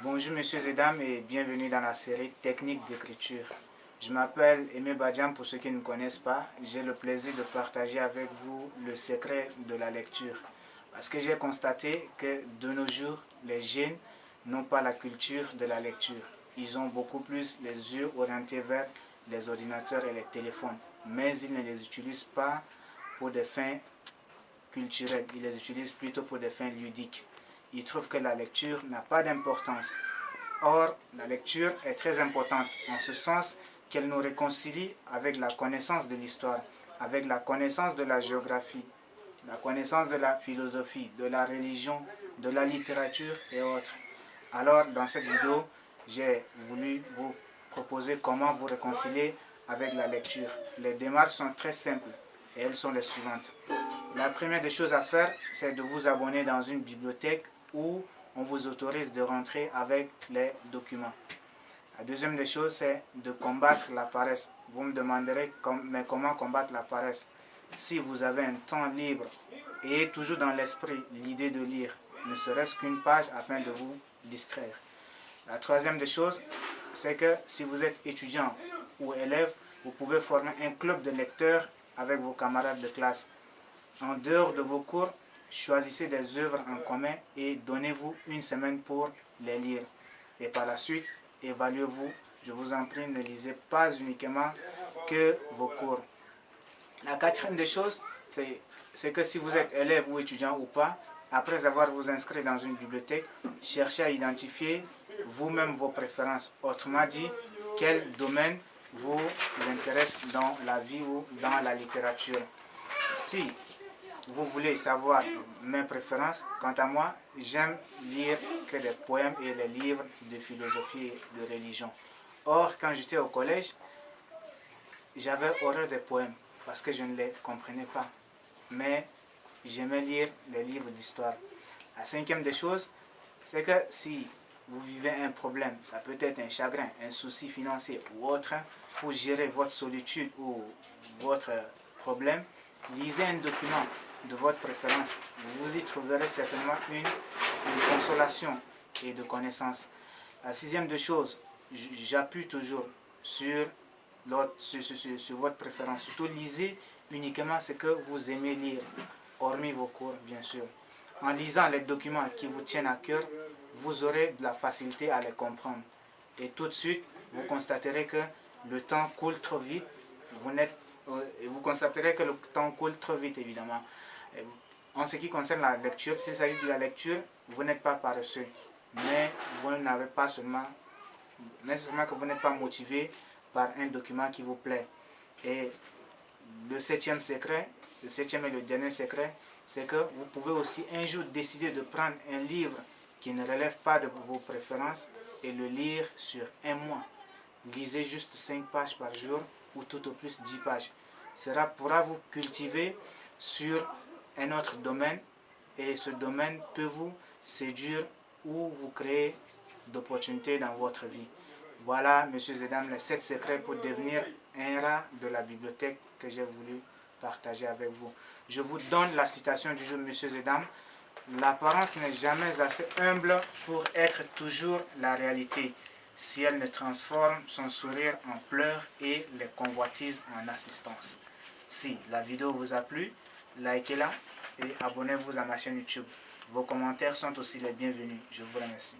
Bonjour messieurs et dames et bienvenue dans la série Techniques d'écriture. Je m'appelle Aimé Badian pour ceux qui ne me connaissent pas. J'ai le plaisir de partager avec vous le secret de la lecture. Parce que j'ai constaté que de nos jours, les jeunes n'ont pas la culture de la lecture. Ils ont beaucoup plus les yeux orientés vers les ordinateurs et les téléphones. Mais ils ne les utilisent pas pour des fins culturelles. Ils les utilisent plutôt pour des fins ludiques. Ils trouvent que la lecture n'a pas d'importance. Or, la lecture est très importante en ce sens qu'elle nous réconcilie avec la connaissance de l'histoire, avec la connaissance de la géographie, la connaissance de la philosophie, de la religion, de la littérature et autres. Alors, dans cette vidéo, j'ai voulu vous proposer comment vous réconcilier avec la lecture. Les démarches sont très simples et elles sont les suivantes. La première des choses à faire, c'est de vous abonner dans une bibliothèque où on vous autorise de rentrer avec les documents. La deuxième des choses, c'est de combattre la paresse. Vous me demanderez, mais comment combattre la paresse? Si vous avez un temps libre et toujours dans l'esprit l'idée de lire, ne serait-ce qu'une page afin de vous distraire. La troisième des choses, c'est que si vous êtes étudiant ou élève, vous pouvez former un club de lecteurs avec vos camarades de classe. En dehors de vos cours, choisissez des œuvres en commun et donnez-vous une semaine pour les lire. Et par la suite, évaluez-vous. Je vous en prie, ne lisez pas uniquement que vos cours. La quatrième des choses, c'est que si vous êtes élève ou étudiant ou pas, après avoir vous inscrit dans une bibliothèque, cherchez à identifier vous-même vos préférences. Autrement dit, quel domaine vous intéresse dans la vie ou dans la littérature. Si vous voulez savoir mes préférences, quant à moi, j'aime lire que des poèmes et les livres de philosophie et de religion. Or, quand j'étais au collège, j'avais horreur des poèmes parce que je ne les comprenais pas. Mais j'aimais lire les livres d'histoire. La cinquième des choses, c'est que si vous vivez un problème, ça peut être un chagrin, un souci financier ou autre, pour gérer votre solitude ou votre problème, lisez un document de votre préférence. Vous y trouverez certainement une consolation et de connaissance. La sixième des choses, j'appuie toujours sur votre préférence. Surtout, lisez uniquement ce que vous aimez lire, hormis vos cours, bien sûr. En lisant les documents qui vous tiennent à cœur, vous aurez de la facilité à les comprendre. Et tout de suite, vous constaterez que le temps coule trop vite. Vous constaterez que le temps coule trop vite, évidemment. En ce qui concerne la lecture, s'il s'agit de la lecture, vous n'êtes pas paresseux, mais vous n'avez pas seulement que vous n'êtes pas motivé par un document qui vous plaît. Et le septième et le dernier secret, c'est que vous pouvez aussi un jour décider de prendre un livre qui ne relève pas de vos préférences et le lire sur un mois. Lisez juste 5 pages par jour ou tout au plus 10 pages. Cela pourra vous cultiver sur un autre domaine et ce domaine peut vous séduire ou vous créer d'opportunités dans votre vie. Voilà, messieurs et dames, les 7 secrets pour devenir un rat de la bibliothèque que j'ai voulu partager avec vous. Je vous donne la citation du jour, messieurs et dames. L'apparence n'est jamais assez humble pour être toujours la réalité, si elle ne transforme son sourire en pleurs et les convoitises en assistance. Si la vidéo vous a plu, likez-la et abonnez-vous à ma chaîne YouTube. Vos commentaires sont aussi les bienvenus. Je vous remercie.